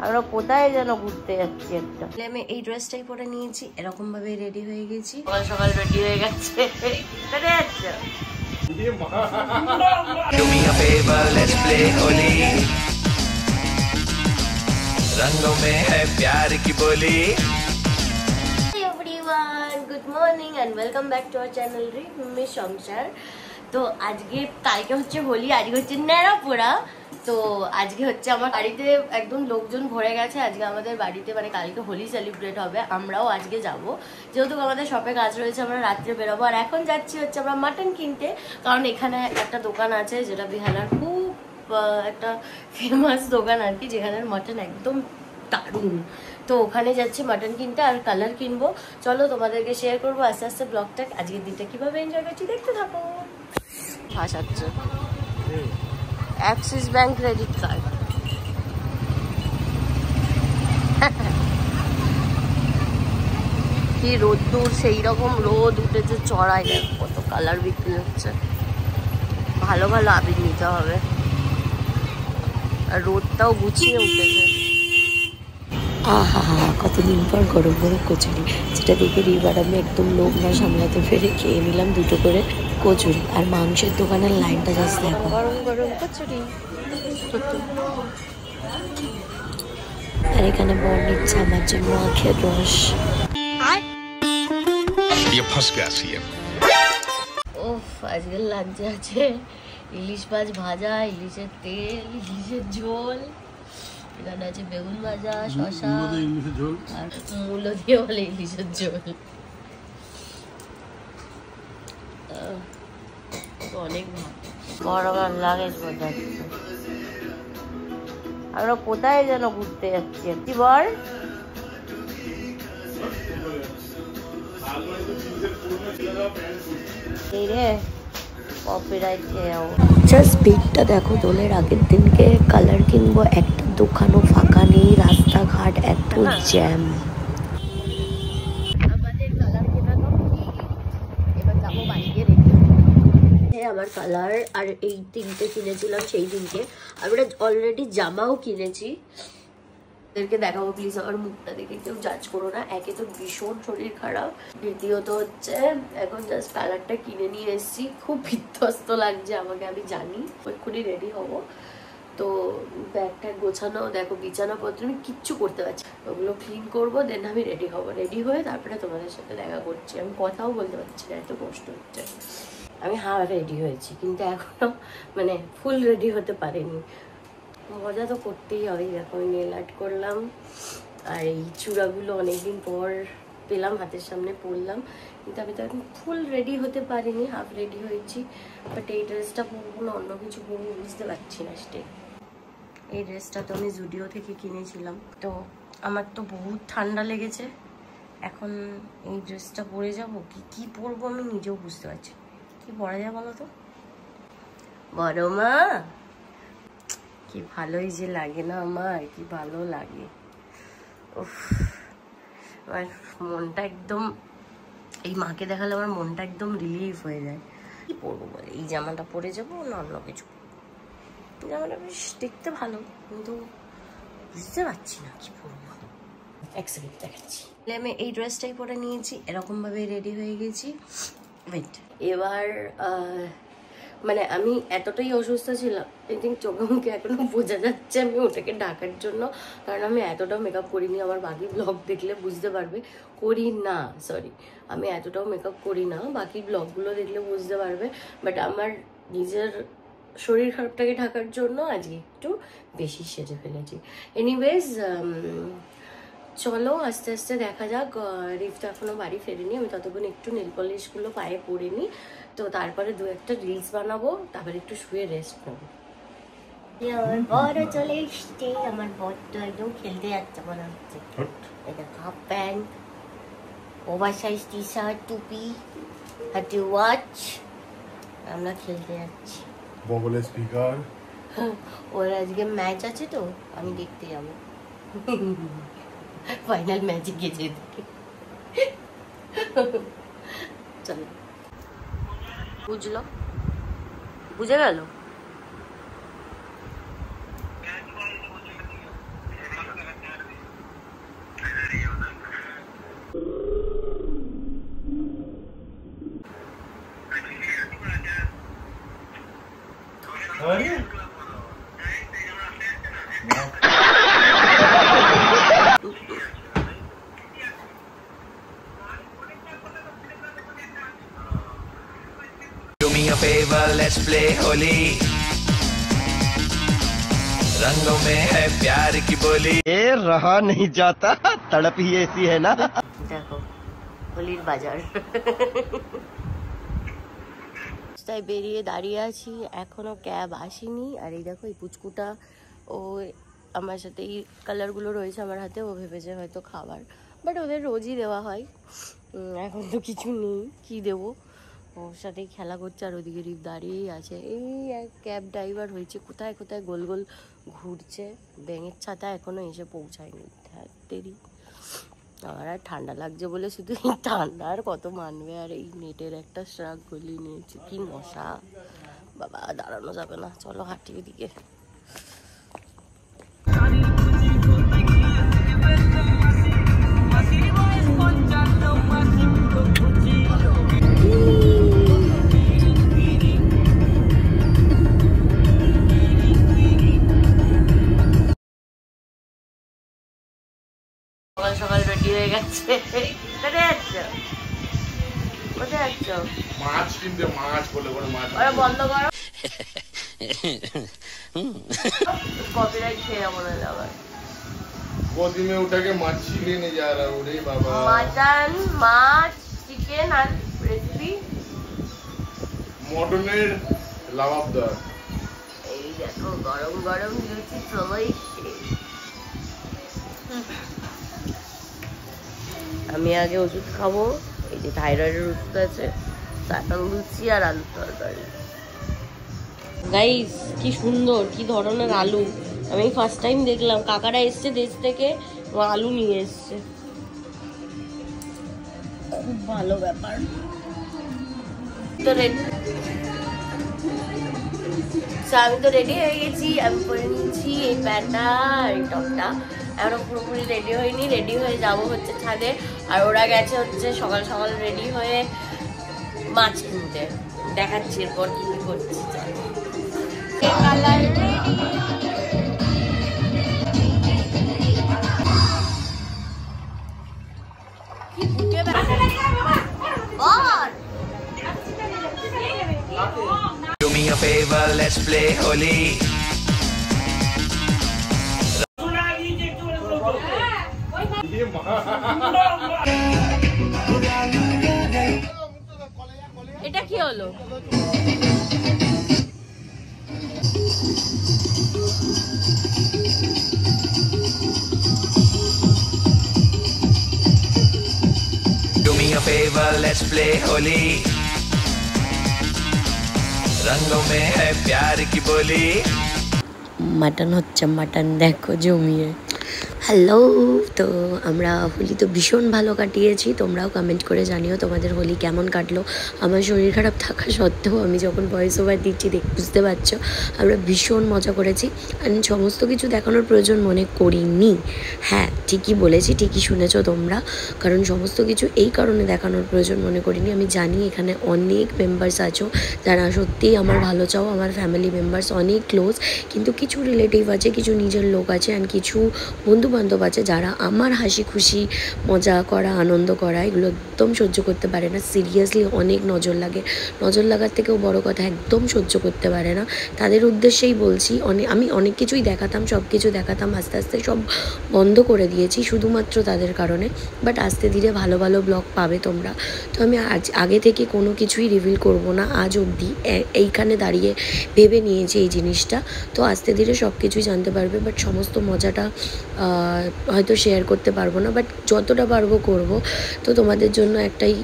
আমরা কোথায় যেন ঘুরতে যাচ্ছি একটা। আমি এই ড্রেসটাই পরে নিয়েছি, এরকম ভাবে রেডি হয়ে গেছি, সকাল সকাল রেডি হয়ে গেছে। কোথায় যাচ্ছ? रंगों में है प्यार की बोली। Hey everyone, good morning and welcome back to our channel Rimi সংসার। তো আজকে কালকে হচ্ছে হোলি, আজকে হচ্ছে নেড়াপোড়া। তো আজকে হচ্ছে আমার বাড়িতে একদম লোকজন ভরে গেছে। আজকে আমাদের বাড়িতে মানে কালকে হোলি সেলিব্রেট হবে, আমরাও আজকে যাব। যেহেতু আমাদের শপে কাজ রয়েছে, আমরা রাত্রে বেরোবো। আর এখন যাচ্ছি হচ্ছে আমরা মাটন কিনতে, কারণ এখানে একটা দোকান আছে যেটা বিহালার খুব একটা ফেমাস দোকান আর কি, যেখানে মাটন একদম দারুণ। তো ওখানে যাচ্ছি মাটন কিনতে আর কালার কিনবো। চলো তোমাদেরকে শেয়ার করবো আস্তে আস্তে ব্লগটা, আজকের দিনটা কিভাবে এনজয় করছি দেখতে থাকো। ভাসাচ্ছে অ্যাক্সিস ব্যাংক ক্রেডিট কার্ড। কি রোদ্দুর, সেই রকম রোদ উঠেছে চড়াই, দেখ কত কালার বিক্রি হচ্ছে। ভালো ভালো আবির নিতে হবে, আর রোদটাও গুছিয়ে উঠেছে। আহা কতদিন পর গরম গরম কচুরি, যেটা দেখে রিবার আমি একদম লোভ না সামলাতে পেরে খেয়ে নিলাম দুটো করে কচুরি। আর মাংসের দোকানের লাইনটা জাস্ট দেখো, গরম গরম কচুরি। আর এখানে বর নিচ্ছে আমার জন্য আখের রস। ওফ, আজকের লাঞ্চে আছে ইলিশ মাছ ভাজা, ইলিশের তেল, ইলিশের ঝোল, এখানে আছে বেগুন ভাজা, শসা আর মূলো দিয়ে বলে ইলিশের ঝোল। অনেক বড় বড় লাগেজ বোঝাচ্ছে। আমরা কোথায় যেন ঘুরতে যাচ্ছি কি বল? এই রে কপিরাইট খেয়ে যাবো। জাস্ট ভিড়টা দেখো, দোলের আগের দিনকে কালার কিনবো, একটা দোকানও ফাঁকা নেই, রাস্তাঘাট এত জ্যাম। আমাদের কালার কেনা কমপ্লিট, এবার যাবো বাইকে রেখে। আমার কালার আর এই তিনটে কিনেছিলাম সেই দিনকে। আমরা অলরেডি জামাও কিনেছি, এদেরকে দেখাবো। প্লিজ আমার মুখটা দেখে কেউ জাজ করো না। একে তো ভীষণ শরীর খারাপ, দ্বিতীয়ত হচ্ছে এখন জাস্ট কালারটা কিনে নিয়ে এসেছি। খুব বিধ্বস্ত লাগছে আমাকে, আমি জানি। এক্ষুনি রেডি হবো, তো ব্যাগটা গোছানো, দেখো বিছানাপত্র আমি কিচ্ছু করতে পারছি, ওগুলো ক্লিন করবো, দেন আমি রেডি হবো। রেডি হয়ে তারপরে তোমাদের সাথে দেখা করছি। আমি কথাও বলতে পারছি না, এত কষ্ট হচ্ছে। আমি রেডি হয়েছি, কিন্তু এখনো মানে ফুল রেডি হতে পারিনি। মজা তো করতেই হবে। দেখো আমি নেল আর্ট করলাম, আর এই চূড়াগুলো অনেকদিন পর পেলাম, হাতের সামনে পরলাম, কিন্তু আমি তো এখন ফুল রেডি হতে পারিনি, হাফ রেডি হয়েছি। বাট এই ড্রেসটা পরবো না অন্য কিছু পরবো বুঝতে পারছি না। এই ড্রেসটা তো আমি জুডিও থেকে কিনেছিলাম। তো আমার তো বহুত ঠান্ডা লেগেছে, এখন এই ড্রেসটা পরে যাবো কি পরবো আমি নিজেও বুঝতে পারছি। কি পরা যায় বলো তো? বড় মা, কি ভালোই যে লাগে না আমার, কি ভালো লাগে। উফ, আমার মনটা একদম, এই মাকে দেখালে আমার মনটা একদম রিলিফ হয়ে যায়। কি পরবো বলে, এই জামাটা পরে যাবো না অন্য কিছু? জামাটা বেশ দেখতে ভালো, কিন্তু বুঝতে পারছি না কি পরবো। এক সেকেন্ড দেখাচ্ছি। আমি এই ড্রেসটাই পরে নিয়েছি, এরকম ভাবে রেডি হয়ে গেছি। ওয়েট, এবার মানে আমি এতটাই অসুস্থ ছিলাম, আই থিঙ্ক চোখে মুখে এখনো বোঝা যাচ্ছে আমি ওটাকে ঢাকার জন্য, কারণ আমি এতটাও মেকআপ করিনি। আমার বাকি ব্লগ দেখলে বুঝতে পারবে, করি না, সরি, আমি এতটাও মেকআপ করি না, বাকি ব্লগগুলো দেখলে বুঝতে পারবে। বাট আমার নিজের শরীর খারাপটাকে ঢাকার জন্য আজকে একটু বেশি সেজে ফেলেছি। এনিওয়েজ, চলো আস্তে আস্তে দেখা যাক। রিফ তো এখনো বাড়ি ফেরেনি, আমি ততক্ষণ একটু নেল পলিশগুলো পায়ে পরে নিই, তো তারপরে দু একটা রিলস বানাবো, তারপরে একটু শুয়ে রেস্ট নেবো। আমার বড় চলে এসছে, আমার বর তো একদম খেলতে যাচ্ছে মনে হচ্ছে। এটা half pant, over size T shirt, টুপি, হাতে ওয়াচ, আমরা খেলতে যাচ্ছি। বগলে স্পিকার, ওর আজকে ম্যাচ আছে তো আমি দেখতে যাবো। ফাইনাল ম্যাচে গেছে চলো। বুঝলো, বুঝে গেল। Do me a favor, let's play Holi रंगों में है प्यार की बोली ए रहा नहीं जाता तड़प ही ऐसी है ना দেখো হোলির বাজার তাই বেরিয়ে দাঁড়িয়ে আছি, এখনো ক্যাব আসেনি। আর এই দেখো এই পুচকুটা, ও আমার সাথে এই কালারগুলো রয়েছে আমার হাতে, ও ভেবেছে হয়তো খাবার, বাট ওদের রোজই দেওয়া হয়। এখন তো কিছু নেই, কি দেবো, ওর সাথেই খেলা করছে। আর ওদিকে রিপ দাঁড়িয়েই আছে। এই এক ক্যাব ড্রাইভার হয়েছে, কোথায় কোথায় গোল গোল ঘুরছে। ব্যাঙের ছাতা এখনো এসে পৌঁছায়নি, দেরি। আমার আর ঠান্ডা লাগছে বলে শুধু এই ঠান্ডা আর কত মানবে। আর এই নেটের একটা শ্রাক গলিয়ে নিয়েছে, কি মশা বাবা, দাঁড়ানো যাবে না। চলো হাঁটি ওদিকে। সকাল সকাল রেডি হয়ে গেছে। কোথায় যাচ্ছ? কোথায় যাচ্ছ? মাছ কিনতে, মাছ বলে করে মাছ ওরা বন্ধ করো, কপিরাইট খেয়ে যাবো না আবার। गोदी में उठा के मच्छी लेने जा रहा हूँ रे बाबा। मटन, माछ, चिकेन আর রেসিপি মটনের লাবাবদার। এই দেখো গরম গরম লুচি চলে এসছে। আমি আগে ওষুধ খাবো, এই যে থাইরয়েডের ওষুধ আছে, তারপর লুচি আর আলু তরকারি। গাইস কি সুন্দর, কি ধরনের আলু, আমি ফার্স্ট টাইম দেখলাম। কাকারা এসছে দেশ থেকে, ও আলু নিয়ে এসছে, খুব ভালো ব্যাপার। তো আমি তো রেডি হয়ে গেছি, আমি পরে নিচ্ছি এই প্যান্টটা আর এই টপটা। এখনো পুরোপুরি রেডি হয়নি, রেডি হয়ে যাবো হচ্ছে ছাদে। আর ওরা গেছে হচ্ছে সকাল সকাল রেডি হয়ে মাছ কিনতে। দেখাচ্ছি এরপর কি কি করছি। Do me a favor, let's play Holi এটা কি হলো? Do me a favor, let's play Holi रंगों में है प्यार की बोली মাটন হচ্ছে, মাটন দেখো জমিয়ে। হ্যালো, তো আমরা হোলি তো ভীষণ ভালো কাটিয়েছি। তোমরাও কমেন্ট করে জানিও তোমাদের হোলি কেমন কাটলো। আমার শরীর খারাপ থাকা সত্ত্বেও আমি যখন ভয়েস ওভার দিচ্ছি বুঝতে পারছো আমরা ভীষণ মজা করেছি। আমি সমস্ত কিছু দেখানোর প্রয়োজন মনে করিনি। হ্যাঁ ঠিকই বলেছি, ঠিকই শুনেছো তোমরা, কারণ সমস্ত কিছু এই কারণে দেখানোর প্রয়োজন মনে করিনি। আমি জানি এখানে অনেক মেম্বার্স আছো যারা সত্যিই আমার ভালো চাও, আমার ফ্যামিলি মেম্বার্স অনেক ক্লোজ, কিন্তু কিছু রিলেটিভ আছে, কিছু নিজের লোক আছে, অ্যান্ড কিছু বন্ধু বান্ধব আছে যারা আমার হাসি খুশি মজা করা আনন্দ করা এগুলো একদম সহ্য করতে পারে না। সিরিয়াসলি অনেক নজর লাগে, নজর লাগার থেকেও বড় কথা একদম সহ্য করতে পারে না। তাদের উদ্দেশ্যেই বলছি, আমি অনেক কিছুই দেখাতাম, সব কিছু দেখাতাম, আস্তে আস্তে সব বন্ধ করে দিয়েছি শুধুমাত্র তাদের কারণে। বাট আস্তে ধীরে ভালো ভালো ব্লগ পাবে তোমরা। তো আমি আগে থেকে কোনো কিছুই রিভিল করব না আজ অবধি, এইখানে দাঁড়িয়ে ভেবে নিয়েছি এই জিনিসটা। তো আস্তে ধীরে সব কিছুই জানতে পারবে, বাট সমস্ত মজাটা হয়তো শেয়ার করতে পারবো না, বাট যতটা পারবো করব। তো তোমাদের জন্য একটাই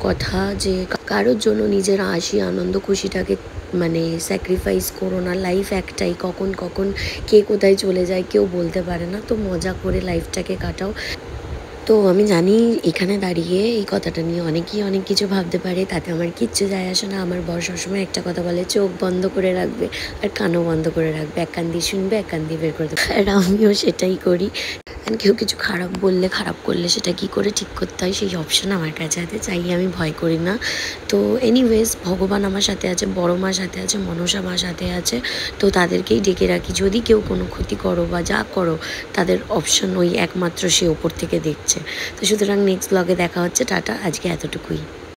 কথা, যে কারোর জন্য নিজের হাসি আনন্দ খুশিটাকে মানে স্যাক্রিফাইস করো না। লাইফ একটাই, কখন কখন কে কোথায় চলে যায় কেউ বলতে পারে না। তো মজা করে লাইফটাকে কাটাও। তো আমি জানি এখানে দাঁড়িয়ে এই কথাটা নিয়ে অনেকেই অনেক কিছু ভাবতে পারে, তাতে আমার কিচ্ছু যায় আসে না। আমার বর সবসময় একটা কথা বলে, চোখ বন্ধ করে রাখবে আর কানও বন্ধ করে রাখবে, এক কান দিয়ে শুনবে এক কান দিয়ে বের করে দেবে, আর আমিও সেটাই করি। অ্যান্ড কেউ কিছু খারাপ বললে খারাপ করলে সেটা কি করে ঠিক করতে হয় সেই অপশন আমার কাছে আছে, চাই আমি ভয় করি না। তো এনিওয়েজ ভগবান আমার সাথে আছে, বড় মা সাথে আছে, মনসা মা সাথে আছে, তো তাদেরকেই ডেকে রাখি। যদি কেউ কোনো ক্ষতি করো বা যা করো তাদের অপশন ওই একমাত্র সে ওপর থেকে দেখছে। তো সুতরাং নেক্সট ব্লগে দেখা হচ্ছে, টাটা, আজকে এতটুকুই।